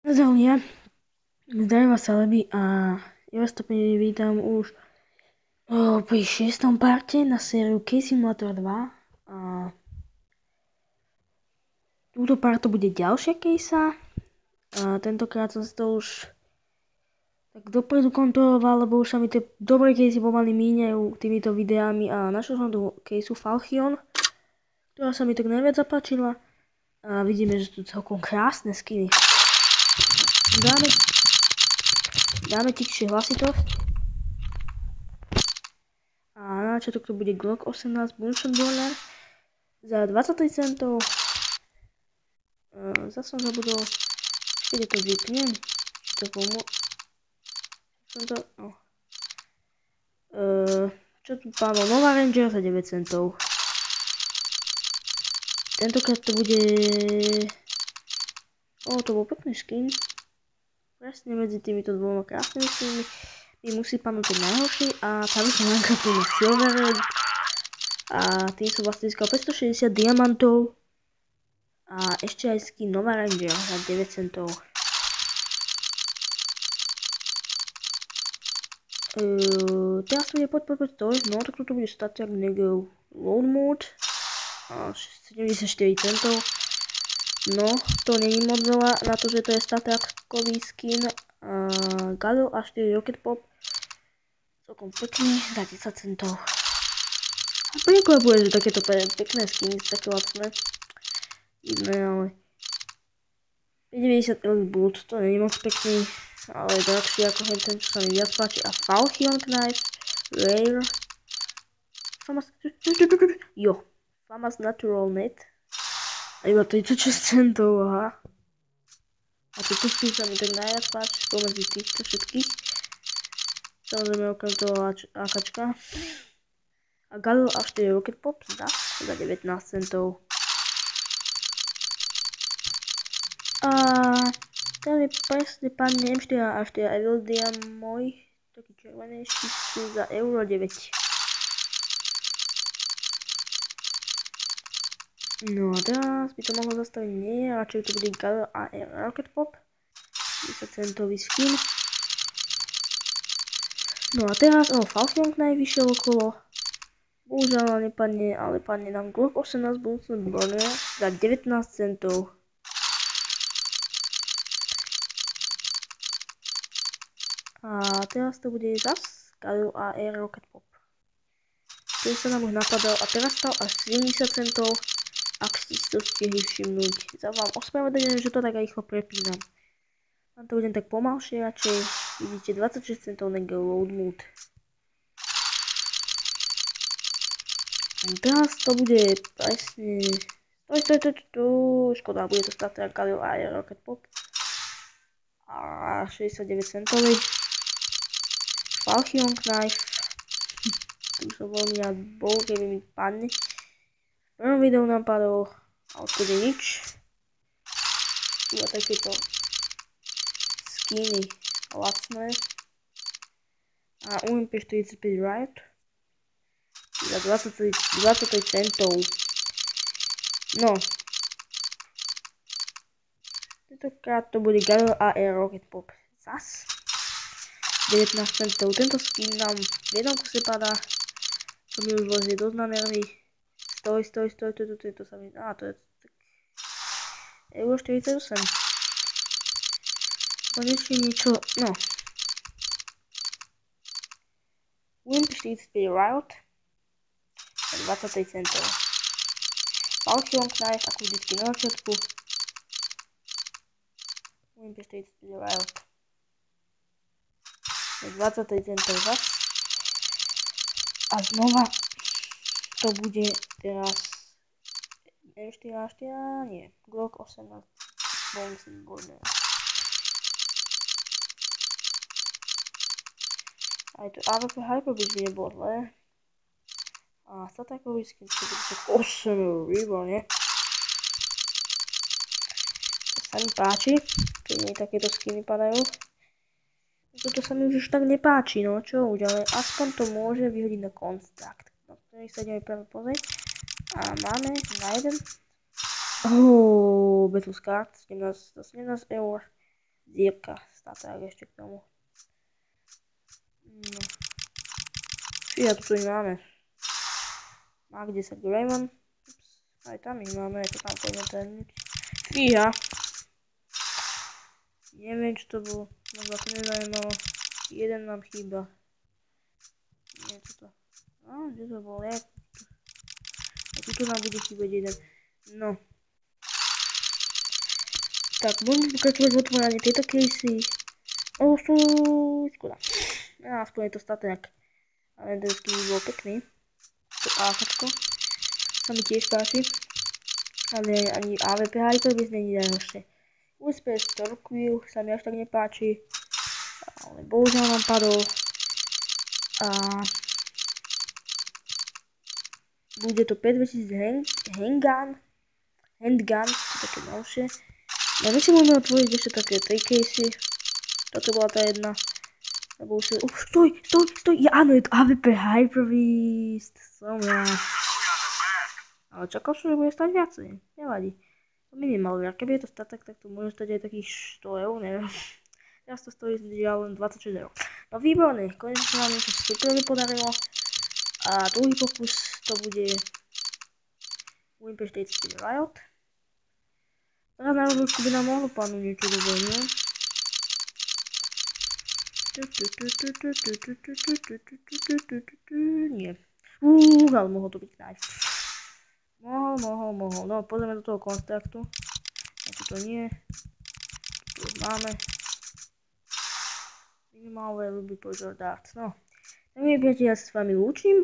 Zdravím, zdravím vás Celebi a ja vás to vítam už pri 6. parte na sériu Case Simulator 2 a túto partu bude ďalšia case a tentokrát som si to už tak dopredu kontroloval, lebo už sa mi tie dobré casey pomaly míňajú týmito videami a našiel som tú caseu Falchion, ktorá sa mi tak najviac zapáčila a vidíme, že sú celkom krásne skiny. Dáme tichšie hlasitosť. A na začiatok to bude Glock 18 Bunsen Burner za 23 centov. Zase som zabudol, keď to vypnem, to čo tu páno, Nova Ranger za 9 centov. Tentokrát to bude... to bol pekný skin. Presne medzi týmito dvoma krásnymi skinmi mi musí padnúť ten najhorší a padnúť som Minecraft Silver Red. A tým som vlastne získal 560 diamantov. A ešte aj skin Nova Ranger za 9 centov. Teraz to bude poď, no tak toto bude statiak Nego Load Mode. 74 centov. No, to není moc veľa na to, že to je statiakový skin. Galil a 4 Rocket Pop. Celkom pekný za 10 centov. A prekvapuje, že takéto pekné skiny sú také lacné. Vidné, ale 50 Elite Boot, to není moc pekný, ale je drahší ako ten, čo sa mi viac páči. A Falchion Knife, Rare, Famas Natural Net, a iba 36 centov, aha. A tieto skiny sa mi tak najviac páči spomedzi týchto všetkých. Samozrejme okrem toho AKčka. A Galil a 4 Rocket Pop za 19 centov. A teraz mi presne padne M4 a 4 Evildia môj, taký červenejší skin za euro 9. No a teraz by to mohlo zastaviť, nie, radšej to bude Galil a Rocket Pop, 10 centový skin. No a teraz, Falchion Knife vyšiel okolo, bohužiaľ nepadne, ale padne nám Glock 18 Bunsen Burner za 19 centov. A teraz to bude zas Galil a Rocket Pop. Ten sa nám už napadal a teraz stal až 70 centov, ak ste si to stihli všimnúť. Za vám ospravedlňujem, že to tak rýchlo prepínam. Tam to budem tak pomalšie radšej. Vidíte 26 centov Nego Load Mode. Teraz to bude presne... Škoda, bude to stať teda Galil a Rocket Pop. A 69 centový. Falchion Knife. Tu som veľmi rád bol, keby mi padne. V prvom videu nám padol, a odtedy nič. Iba takéto skiny lacné. A UMP45 Riot za 23 centov. No. Tentokrát to bude Galil a Rocket Pop. Zas 19 centov. Tento skin nám v jednom kuse padá. To mi už lezie dosť na nervy. Stoj, to sa mi... to je tak... Euro 48. Konečne niečo... No. UMP45 Riot za 23 centov. Falchion Knife, ako vždycky na začiatku. UMP45 Riot za 23 centov zas. A znova to bude teraz M4A4, nie, Glock 18 Bunsen Burner. Aj to AWP Hyperboost by nebolo zlé. A statakový skin to bude tak 8 výborne. To sa mi páči, keď mi takéto skiny padajú. Toto sa mi už tak nepáči, no čo už, ale aspoň to môže vyhodiť na kontrakt, na ktorý sa ideme práve pozrieť. A máme na jeden Battle Card, 17 eur, Zierka, statek ešte k tomu. No. Fíha, tu ich máme. Mark 10 Raymond. Aj tam ich máme, ako tam pôjdeme trhnúť. Fíha. Neviem, čo to bolo. Možno to nezajímalo. Jeden nám chýba. Nie, toto. No, kde to bol? A tuto nám bude chýbať jeden. No. Tak, budeme pokračovať v otváraní tejto casey. Škoda. Ja, aspoň je to statek. Ale ten skin bol pekný. To ákačko. Sa mi tiež páči. Ale ani AVP Hyper by není najhoršie. USP Storkville sa mi až tak nepáči. Ale bohužiaľ nám padol. A bude to 5000 handgun, to také ďalšie. No my si môžeme otvoriť ešte také 3 casey. Toto bola tá jedna. Lebo už stoj, ja, áno, je to AVP Hyperbeast. Som ja. Ale čakal som, že bude stať viacej. Nevadí. To minimalware. Keby je to statek, tak to môže stať aj takých 100 eur, neviem. Teraz to stojí žiaľ len 26 eur. No výborné, konečne sa nám niečo super podarilo. A druhý pokus to bude Wimpy 45 Riot. Teraz na rozhodku by nám mohlo padnúť niečo dobré, nie? Nie. Ale mohol to byť knife. Mohol. No, pozrieme do toho kontaktu. A toto nie. Tu už máme. Minimalware, ľubí požor dart. No. Tak mi priatelia, ja sa s vami lúčim.